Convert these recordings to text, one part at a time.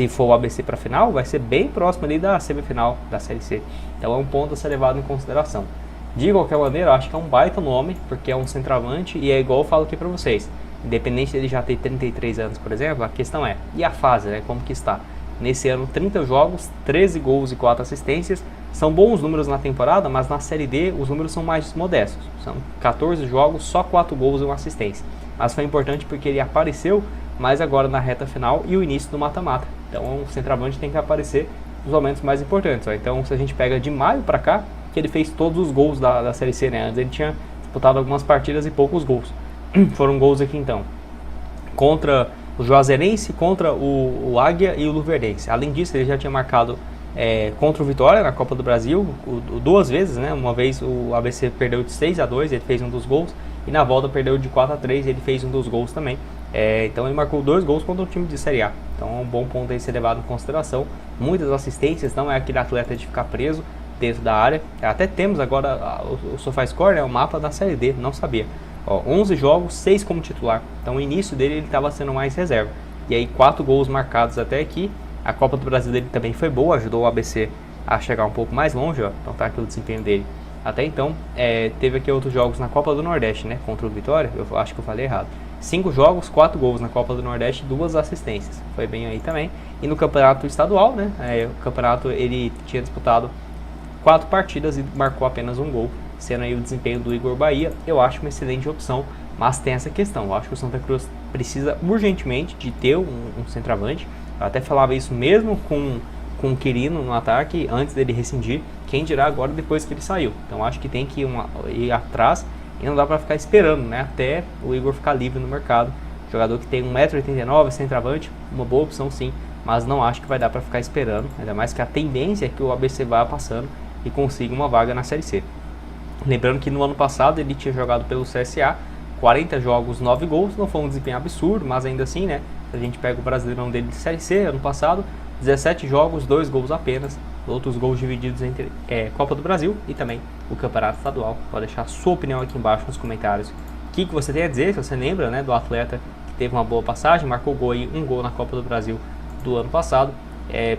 se for o ABC para a final, vai ser bem próximo ali da semifinal da Série C. Então é um ponto a ser levado em consideração. De qualquer maneira, eu acho que é um baita nome, porque é um centroavante e é igual eu falo aqui para vocês. Independente dele já ter 33 anos, por exemplo, a questão é, e a fase, né, como que está? Nesse ano, 30 jogos, 13 gols e 4 assistências. São bons números na temporada, mas na Série D os números são mais modestos. São 14 jogos, só 4 gols e 1 assistência. Mas foi importante porque ele apareceu mais agora na reta final e o início do mata-mata. Então o centroavante tem que aparecer nos momentos mais importantes. Ó. Então se a gente pega de maio para cá, que ele fez todos os gols da Série C, né? Antes ele tinha disputado algumas partidas e poucos gols. Foram gols aqui então. Contra o Juazeirense, contra o Águia e o Luverdense. Além disso, ele já tinha marcado contra o Vitória na Copa do Brasil, duas vezes, né? Uma vez o ABC perdeu de 6-2, ele fez um dos gols, e na volta perdeu de 4-3, ele fez um dos gols também. Então ele marcou 2 gols contra o time de Série A. Então é um bom ponto aí ser levado em consideração. Muitas assistências, não é aquele atleta de ficar preso dentro da área. Até temos agora o SofaScore, né, o mapa da Série D, não sabia. 11 jogos, 6 como titular. Então o início dele ele estava sendo mais reserva. E aí 4 gols marcados até aqui. A Copa do Brasil dele também foi boa, ajudou o ABC a chegar um pouco mais longe. Então tá aqui o desempenho dele. Até então, teve aqui outros jogos na Copa do Nordeste, né, contra o Vitória. Eu acho que eu falei errado. 5 jogos, 4 gols na Copa do Nordeste, 2 assistências. Foi bem aí também. E no campeonato estadual, né, o campeonato ele tinha disputado 4 partidas e marcou apenas um gol, sendo aí o desempenho do Igor Bahia. Eu acho uma excelente opção, mas tem essa questão. Eu acho que o Santa Cruz precisa urgentemente de ter um centroavante. Eu até falava isso mesmo com o Quirino no ataque, antes dele rescindir. Quem dirá agora depois que ele saiu. Então acho que tem que ir atrás e não dá para ficar esperando, né, até o Igor ficar livre no mercado. Jogador que tem 1,89m, centroavante, uma boa opção sim, mas não acho que vai dar para ficar esperando. Ainda mais que a tendência é que o ABC vá passando e consiga uma vaga na Série C. Lembrando que no ano passado ele tinha jogado pelo CSA, 40 jogos, 9 gols, não foi um desempenho absurdo, mas ainda assim, né, a gente pega o Brasileirão dele de Série C, ano passado, 17 jogos, 2 gols apenas, outros gols divididos entre Copa do Brasil e também o Campeonato Estadual. Pode deixar a sua opinião aqui embaixo nos comentários. O que você tem a dizer, se você lembra, né, do atleta que teve uma boa passagem, marcou um gol na Copa do Brasil do ano passado.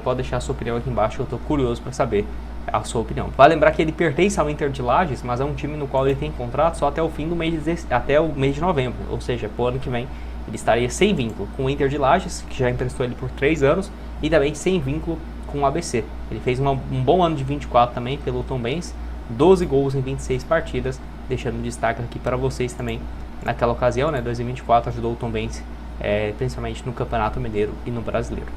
Pode deixar a sua opinião aqui embaixo, eu estou curioso para saber a sua opinião. Vale lembrar que ele pertence ao Inter de Lages, mas é um time no qual ele tem contrato só até o fim do mês, até o mês de novembro, ou seja, pro ano que vem ele estaria sem vínculo com o Inter de Lages, que já emprestou ele por 3 anos, e também sem vínculo com o ABC. Ele fez um bom ano de 24 também pelo Tombense, 12 gols em 26 partidas, deixando destaque aqui para vocês também. Naquela ocasião, né, 2024, ajudou o Tombense, principalmente no Campeonato Mineiro e no Brasileiro.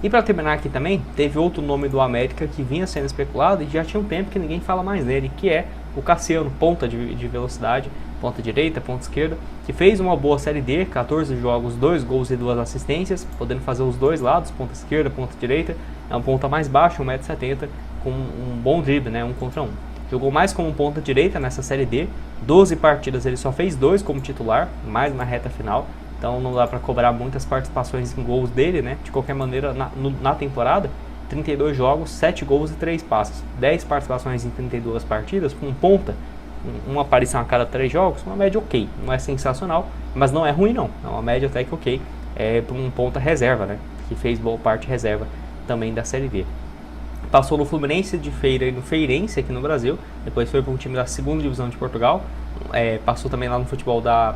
E para terminar aqui também, teve outro nome do América que vinha sendo especulado e já tinha um tempo que ninguém fala mais nele, que é o Cassiano, ponta de velocidade, ponta direita, ponta esquerda, que fez uma boa Série D, 14 jogos, 2 gols e 2 assistências, podendo fazer os dois lados, ponta esquerda, ponta direita. É um ponta mais baixo, 1,70m, com um bom drible, né, 1 contra 1. Jogou mais como ponta direita nessa Série D, 12 partidas ele só fez 2 como titular, mais na reta final. Então não dá para cobrar muitas participações em gols dele, né? De qualquer maneira, na temporada, 32 jogos, 7 gols e 3 passes. 10 participações em 32 partidas, com ponta, uma aparição a cada 3 jogos, uma média ok. Não é sensacional, mas não é ruim não. É uma média até que ok, para um ponta reserva, né? Que fez boa parte reserva também da Série D. Passou no Fluminense de Feira e no Feirense aqui no Brasil. Depois foi para um time da 2ª divisão de Portugal. Passou também lá no futebol da...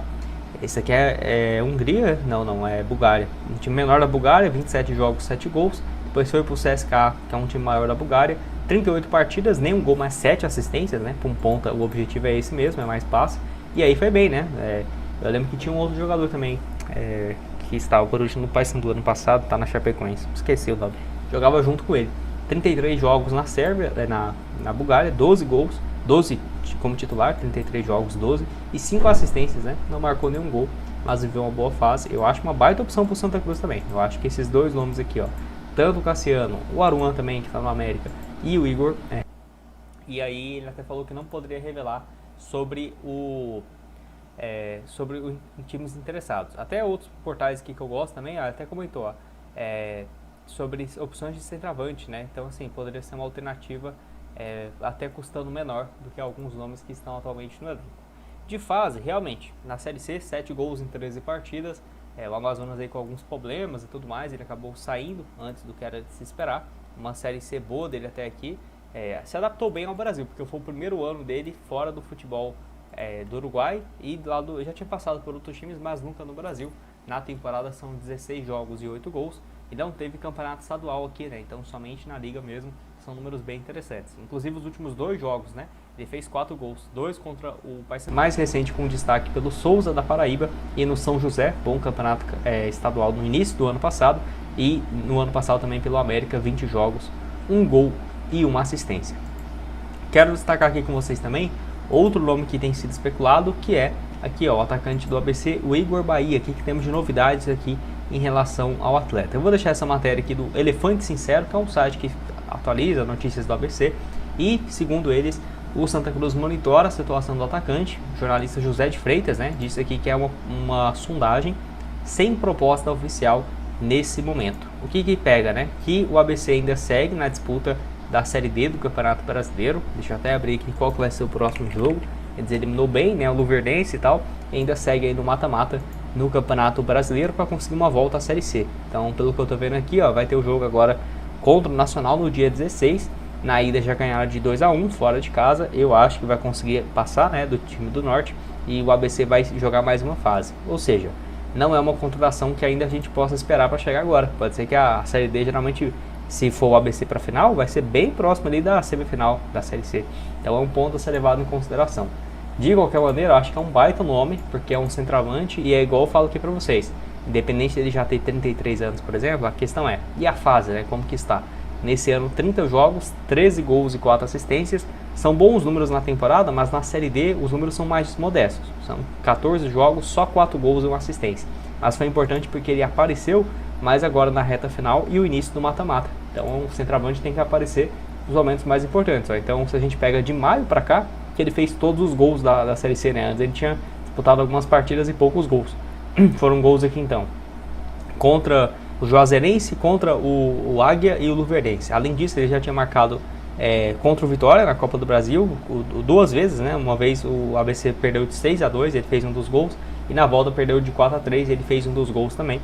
Esse aqui é Hungria? Não, é Bulgária. Um time menor da Bulgária, 27 jogos, 7 gols. Depois foi pro CSKA, que é um time maior da Bulgária. 38 partidas, nem um gol, mas 7 assistências, né? Para um ponta, o objetivo é esse mesmo, é mais passe. E aí foi bem, né? Eu lembro que tinha um outro jogador também, que estava por último no Paysandu ano passado, tá na Chapecoense. Esqueci o nome. Jogava junto com ele. 33 jogos na Sérvia, na Bulgária, 12 gols. 12 como titular, 33 jogos, 12 e 5 assistências, né? Não marcou nenhum gol, mas viveu uma boa fase. Eu acho uma baita opção pro Santa Cruz também. Eu acho que esses dois nomes aqui, ó, tanto o Cassiano, o Aruan também, que tá no América, e o Igor, e aí ele até falou que não poderia revelar sobre times interessados. Até outros portais aqui que eu gosto também, até comentou, ó, sobre opções de centroavante, né? Então, assim, poderia ser uma alternativa até custando menor do que alguns nomes que estão atualmente no elenco. De fase, realmente, na Série C, 7 gols em 13 partidas, O Amazonas aí com alguns problemas e tudo mais, ele acabou saindo antes do que era de se esperar. Uma Série C boa dele até aqui. Se adaptou bem ao Brasil, porque foi o primeiro ano dele fora do futebol do Uruguai e eu já tinha passado por outros times, mas nunca no Brasil. Na temporada são 16 jogos e 8 gols e não teve campeonato estadual aqui, né? Então somente na liga mesmo são números bem interessantes. Inclusive os últimos 2 jogos, né? Ele fez 4 gols, 2 contra o Paysandu. Mais recente com destaque pelo Souza da Paraíba e no São José, bom campeonato estadual no início do ano passado e no ano passado também pelo América, 20 jogos, 1 gol e 1 assistência. Quero destacar aqui com vocês também outro nome que tem sido especulado, que é aqui, ó, o atacante do ABC, o Igor Bahia, aqui que temos de novidades aqui em relação ao atleta. Eu vou deixar essa matéria aqui do Elefante Sincero, que é um site que atualiza notícias do ABC, e segundo eles, o Santa Cruz monitora a situação do atacante. O jornalista José de Freitas, né, disse aqui que é uma sondagem sem proposta oficial nesse momento. O que pega, né? Que o ABC ainda segue na disputa da Série D do Campeonato Brasileiro. Deixa eu até abrir aqui qual que vai ser o próximo jogo. Eles eliminou bem, né, o Luverdense e tal, e ainda segue aí no mata-mata no Campeonato Brasileiro para conseguir uma volta à Série C. Então, pelo que eu tô vendo aqui, ó, vai ter o jogo agora contra o Nacional no dia 16. Na ida já ganharam de 2-1 fora de casa. Eu acho que vai conseguir passar, né, do time do Norte, e o ABC vai jogar mais uma fase. Ou seja, não é uma contratação que ainda a gente possa esperar para chegar agora. Pode ser que a Série D, geralmente, se for o ABC para a final, vai ser bem próximo ali da semifinal da Série C. Então é um ponto a ser levado em consideração. De qualquer maneira, eu acho que é um baita nome, porque é um centroavante e é igual eu falo aqui para vocês. Independente dele já ter 33 anos, por exemplo, a questão é, e a fase, né, como que está? Nesse ano, 30 jogos, 13 gols e 4 assistências. São bons números na temporada, mas na Série D os números são mais modestos. São 14 jogos, só 4 gols e 1 assistência. Mas foi importante porque ele apareceu mais agora na reta final e o início do mata-mata. Então o centroavante tem que aparecer nos momentos mais importantes. Ó. Então se a gente pega de maio para cá, que ele fez todos os gols da Série C, né? Antes ele tinha disputado algumas partidas e poucos gols. Foram gols aqui então. Contra o Juazeirense, contra o Águia e o Luverdense. Além disso, ele já tinha marcado contra o Vitória na Copa do Brasil, 2 vezes, né? Uma vez o ABC perdeu de 6-2, ele fez um dos gols, e na volta perdeu de 4-3, ele fez um dos gols também.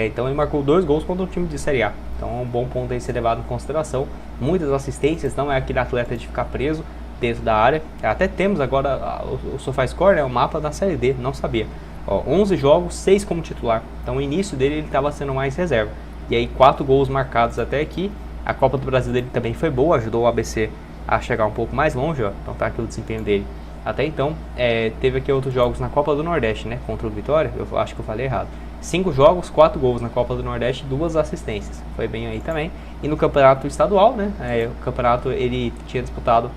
Então ele marcou 2 gols contra o time de Série A. Então é um bom ponto aí ser levado em consideração. Muitas assistências, não é aquele atleta de ficar preso dentro da área. Até temos agora o SofaScore, né? O mapa da Série D, não sabia. 11 jogos, 6 como titular. Então o início dele ele estava sendo mais reserva. E aí 4 gols marcados até aqui. A Copa do Brasil dele também foi boa, ajudou o ABC a chegar um pouco mais longe. Ó. Então tá aqui o desempenho dele. Até então, teve aqui outros jogos na Copa do Nordeste, né? Contra o Vitória, eu acho que eu falei errado. 5 jogos, 4 gols na Copa do Nordeste, 2 assistências. Foi bem aí também. E no Campeonato Estadual, né? O campeonato ele tinha disputado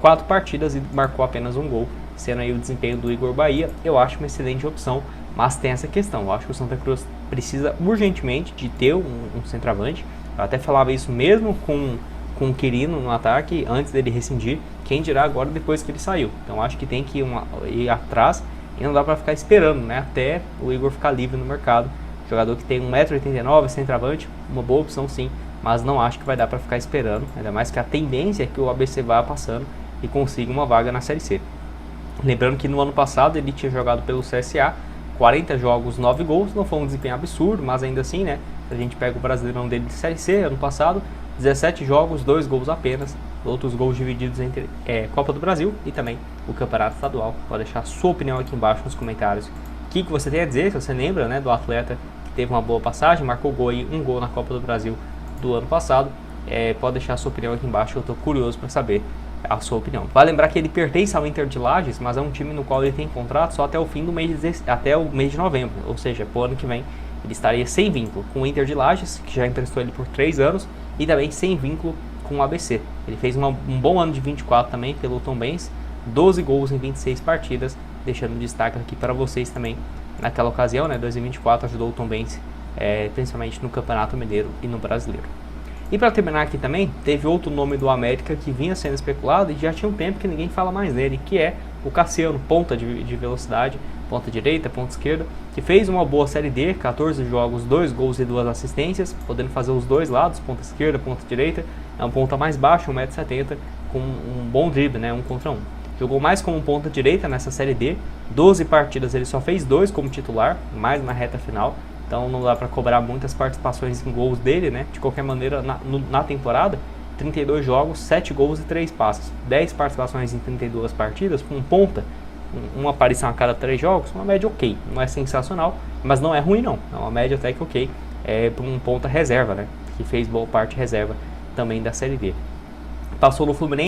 4 partidas e marcou apenas 1 gol. Sendo aí o desempenho do Igor Bahia, eu acho uma excelente opção, mas tem essa questão, eu acho que o Santa Cruz precisa urgentemente de ter um centroavante. Eu até falava isso mesmo com o Quirino no ataque, antes dele rescindir, quem dirá agora depois que ele saiu. Então acho que tem que ir atrás e não dá para ficar esperando, né, até o Igor ficar livre no mercado. Jogador que tem 1,89 m, centroavante, uma boa opção sim, mas não acho que vai dar para ficar esperando, ainda mais que a tendência é que o ABC vá passando e consiga uma vaga na Série C. Lembrando que no ano passado ele tinha jogado pelo CSA, 40 jogos, 9 gols, não foi um desempenho absurdo, mas ainda assim, né, a gente pega o Brasileirão dele de Série C, ano passado, 17 jogos, 2 gols apenas, outros gols divididos entre Copa do Brasil e também o Campeonato Estadual. Pode deixar a sua opinião aqui embaixo nos comentários. O que você tem a dizer, se você lembra, né, do atleta que teve uma boa passagem, marcou gol aí, 1 gol na Copa do Brasil do ano passado. Pode deixar a sua opinião aqui embaixo, eu estou curioso para saber a sua opinião. Vale lembrar que ele pertence ao Inter de Lages, mas é um time no qual ele tem contrato só até o fim do mês, até o mês de novembro, ou seja, pro ano que vem ele estaria sem vínculo com o Inter de Lages, que já emprestou ele por 3 anos, e também sem vínculo com o ABC. Ele fez um bom ano de 24 também pelo Tombense, 12 gols em 26 partidas, deixando um destaque aqui para vocês também. Naquela ocasião, né, 2024, ajudou o Tombense, principalmente no Campeonato Mineiro e no Brasileiro. E para terminar aqui também, teve outro nome do América que vinha sendo especulado e já tinha um tempo que ninguém fala mais nele, que é o Cassiano, ponta de velocidade, ponta direita, ponta esquerda, que fez uma boa Série D, 14 jogos, 2 gols e 2 assistências, podendo fazer os dois lados, ponta esquerda, ponta direita. É um ponta mais baixo, 1,70 m, com um bom drible, né, 1 contra 1. Jogou mais como ponta direita nessa Série D, 12 partidas ele só fez 2 como titular, mais na reta final, então não dá para cobrar muitas participações em gols dele, né? De qualquer maneira, na temporada, 32 jogos, 7 gols e 3 passes, 10 participações em 32 partidas, com ponta, uma aparição a cada 3 jogos, uma média ok, não é sensacional, mas não é ruim não, é uma média até que ok, para um ponta reserva, né? Que fez boa parte reserva também da Série D. Passou no Fluminense.